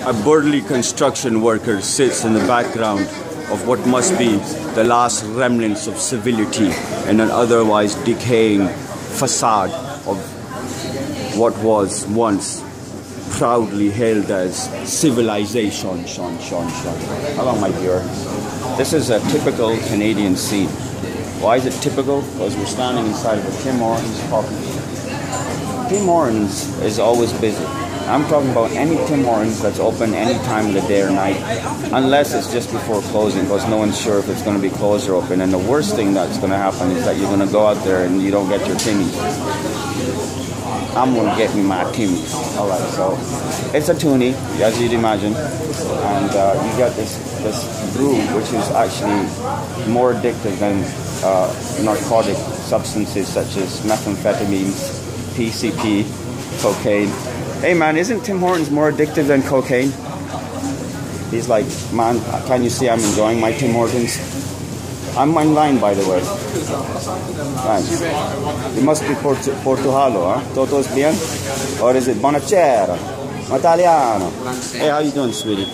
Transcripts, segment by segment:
A burly construction worker sits in the background of what must be the last remnants of civility in an otherwise decaying facade of what was once proudly hailed as civilization. Hello, my dear. This is a typical Canadian scene. Why is it typical? Because we're standing inside of a Tim Hortons coffee. Tim Hortons is always busy. I'm talking about any Tim Hortons that's open any time of the day or night, unless it's just before closing, because no one's sure if it's going to be closed or open. And the worst thing that's going to happen is that you're going to go out there and you don't get your Timmies. I'm going to get me my Timmies. Alright, so it's a toonie, as you'd imagine, and you get this brew, which is actually more addictive than narcotic substances such as methamphetamines, PCP, cocaine. Hey man, isn't Tim Hortons more addictive than cocaine? He's like, man, can you see I'm enjoying my Tim Hortons? I'm in line, by the way. Thanks. It must be Portugallo, huh? Toto's bien? Or is it Buonasera? Italiano? Hey, how you doing, sweetie?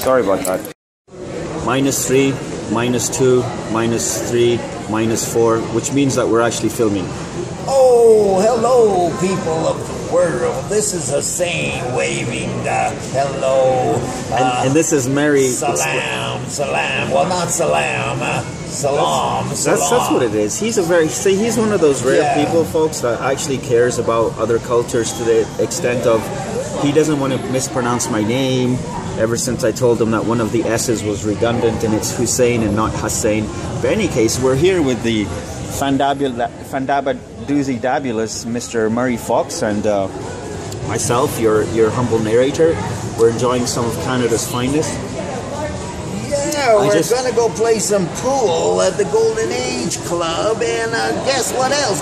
Sorry about that. -3, -2, -3, -4, which means that we're actually filming. Oh, hello, people of the world. This is Hussein waving hello. And this is Mary. Salam, salam. Well, not salam. Salam. That's what it is. He's one of those rare people, folks, that actually cares about other cultures to the extent of he doesn't want to mispronounce my name. Ever since I told him that one of the S's was redundant and it's Hussein and not Hussein. But in any case, we're here with the Fandabulous Mr. Murray Fawkes and myself, your humble narrator. We're enjoying some of Canada's finest. Yeah, we're gonna go play some pool at the Golden Age Club, and guess what else?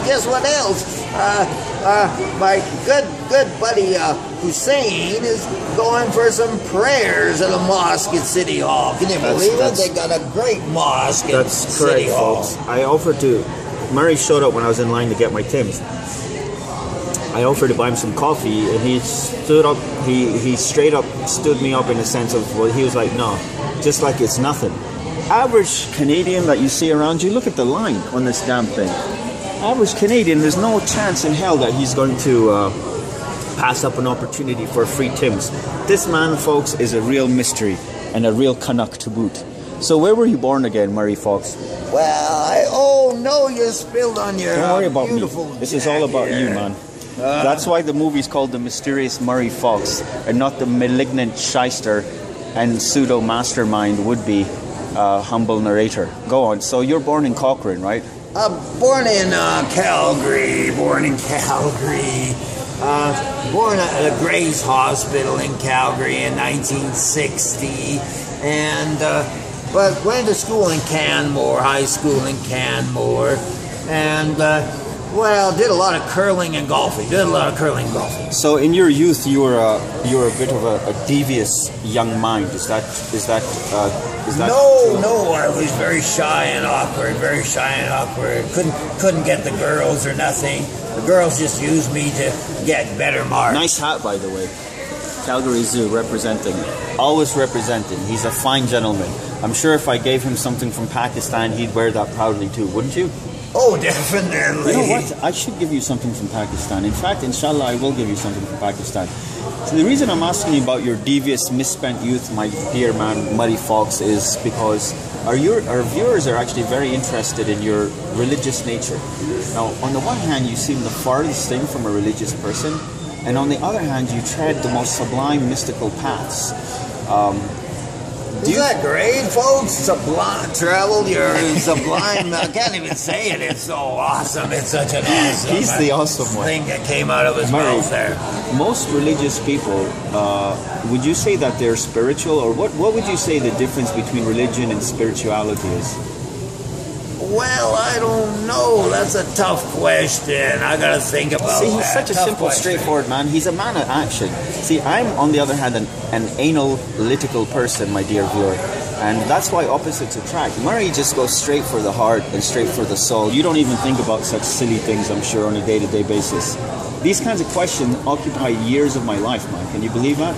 My good buddy Hussein is going for some prayers at a mosque at City Hall. Can you believe it? They got a great mosque at City Hall. Folks. I offered to. Murray showed up when I was in line to get my Tims. I offered to buy him some coffee, and he stood up. He straight up stood me up in a sense of, well, he was like, no, just like it's nothing. Average Canadian that you see around you, look at the line on this damn thing. Average Canadian, there's no chance in hell that he's going to pass up an opportunity for free Tims. This man, folks, is a real mystery and a real Canuck to boot. So where were you born again, Murray Fawkes? Well, oh no, you spilled on your Don't worry about beautiful me. This is all about you, man. That's why the movie's called The Mysterious Murray Fawkes and not the malignant shyster and pseudo mastermind would-be humble narrator. Go on. So you're born in Cochrane, right? Born in Calgary. Born at the Gray's Hospital in Calgary in 1960, and but went to school in Canmore, high school in Canmore, and well, did a lot of curling and golfing. So in your youth, you were a bit of a devious young mind. Is that No, I was very shy and awkward. Couldn't get the girls or nothing. The girls just used me to get better marks. Nice hat, by the way. Calgary Zoo representing. Always representing. He's a fine gentleman. I'm sure if I gave him something from Pakistan, he'd wear that proudly too, wouldn't you? Oh, definitely. You know what? I should give you something from Pakistan. In fact, inshallah, I will give you something from Pakistan. So the reason I'm asking you about your devious, misspent youth, my dear man, Murray Fawkes, is because our viewers are actually very interested in your religious nature. Now, on the one hand, you seem the farthest thing from a religious person, and on the other hand, you tread the most sublime, mystical paths. Isn't that great, folks? Sublime, traveled your sublime. I can't even say it. It's so awesome. It's such an awesome. He's the awesome one. Thing that came out of his mouth there. Most religious people, would you say that they're spiritual, or what would you say the difference between religion and spirituality is? Well, I don't know. That's a tough question. I gotta think about that. See, he's such a simple, straightforward man. He's a man of action. See, I'm, on the other hand, an analytical person, my dear viewer. And that's why opposites attract. Murray just goes straight for the heart and straight for the soul. You don't even think about such silly things, I'm sure, on a day-to-day basis. These kinds of questions occupy years of my life, man. Can you believe that?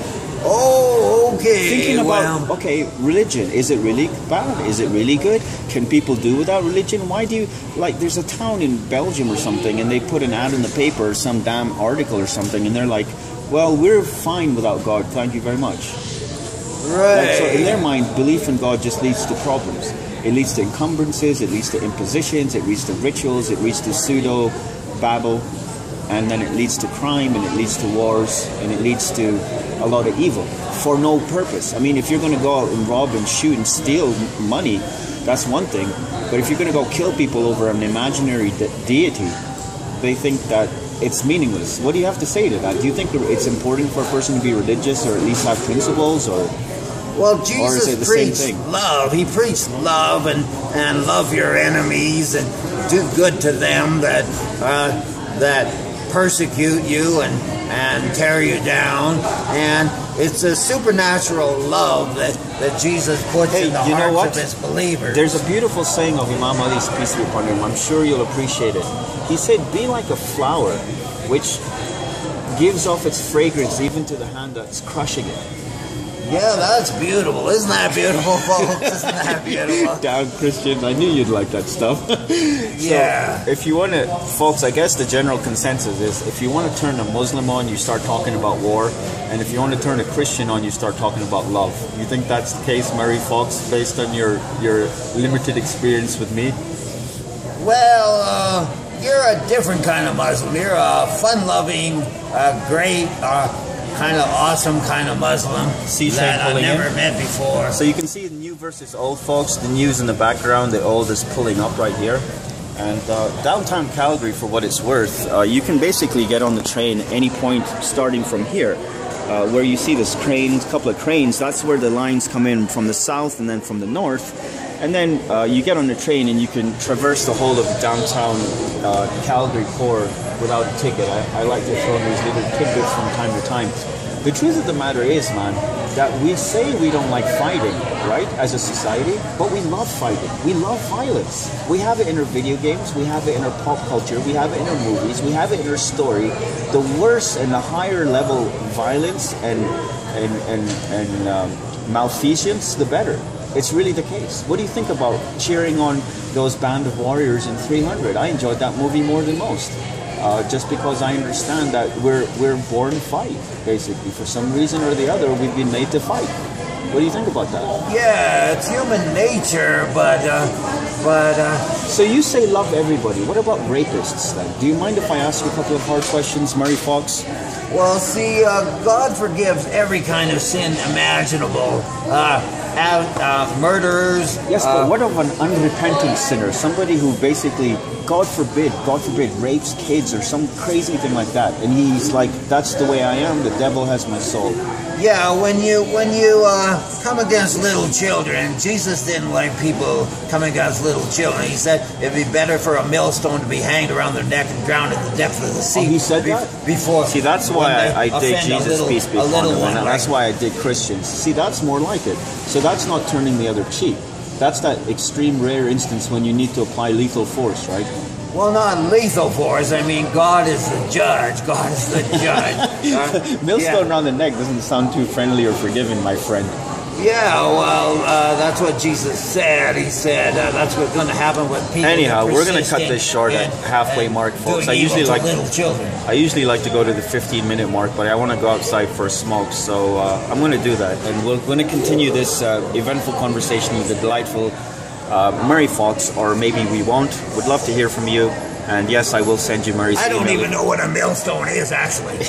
Oh, Okay. Thinking about, okay, religion. Is it really bad? Is it really good? Can people do without religion? Why do you, like, there's a town in Belgium or something, and they put an ad in the paper, some damn article or something, and they're like, well, we're fine without God, thank you very much. Right. Like, so in their mind, belief in God just leads to problems. It leads to encumbrances, it leads to impositions, it leads to rituals, it leads to pseudo-babble, and then it leads to crime, and it leads to wars, and it leads to a lot of evil for no purpose. I mean, if you're going to go out and rob and shoot and steal money, that's one thing. But if you're going to go kill people over an imaginary deity, they think that it's meaningless. What do you have to say to that? Do you think it's important for a person to be religious or at least have principles, or? Well, Jesus preached love. He preached love and love your enemies and do good to them that persecute you and tear you down. And it's a supernatural love that Jesus puts in the hearts of his believers. There's a beautiful saying of Imam Ali's, peace be upon him. I'm sure you'll appreciate it. He said, be like a flower which gives off its fragrance even to the hand that's crushing it. Yeah, that's beautiful. Isn't that beautiful, folks? Isn't that beautiful? Down Christians, I knew you'd like that stuff. Yeah. So, if you want to, folks, I guess the general consensus is if you want to turn a Muslim on, you start talking about war. And if you want to turn a Christian on, you start talking about love. You think that's the case, Murray Fawkes, based on your limited experience with me? Well, you're a different kind of Muslim. You're a fun-loving, great, kind of awesome kind of Muslim that I've never met before. So you can see the new versus old, folks. The new's in the background. The old is pulling up right here. And downtown Calgary, for what it's worth, you can basically get on the train any point starting from here. Where you see this couple of cranes, that's where the lines come in from the south and then from the north. And then you get on the train and you can traverse the whole of downtown Calgary core without a ticket. I like to throw these little tidbits from time to time. The truth of the matter is, man, that we say we don't like fighting, right, as a society, but we love fighting. We love violence. We have it in our video games, we have it in our pop culture, we have it in our movies, we have it in our story. The worse and the higher level violence and malfeasance, the better. It's really the case. What do you think about cheering on those band of warriors in 300? I enjoyed that movie more than most. Just because I understand that we're born to fight, basically. For some reason or the other, we've been made to fight. What do you think about that? Yeah, it's human nature, but... So you say love everybody. What about rapists, then? Do you mind if I ask you a couple of hard questions, Murray Fawkes? Well, see, God forgives every kind of sin imaginable. Murderers... Yes, but what of an unrepentant sinner? Somebody who basically... God forbid, rapes kids or some crazy thing like that. And he's like, that's the way I am, the devil has my soul. Yeah, when you come against little children, Jesus didn't like people coming against little children. He said it'd be better for a millstone to be hanged around their neck and drowned in the depth of the sea. Oh, he said that? Before. See, that's why I dig Jesus, peace be upon him. That's why I dig Christians. See, that's more like it. So that's not turning the other cheek. That's that extreme rare instance when you need to apply lethal force, right? Well, not lethal force. I mean, God is the judge. God is the judge. Millstone around the neck doesn't sound too friendly or forgiving, my friend. Yeah, well, that's what Jesus said. He said that's what's going to happen with people. Anyhow, we're going to cut this short at halfway mark, folks. I usually like to go to the 15-minute mark, but I want to go outside for a smoke, so I'm going to do that. And we're going to continue this eventful conversation with the delightful Murray Fawkes, or maybe we won't. Would love to hear from you. And yes, I will send you Murray's email. I don't even know what a millstone is, actually.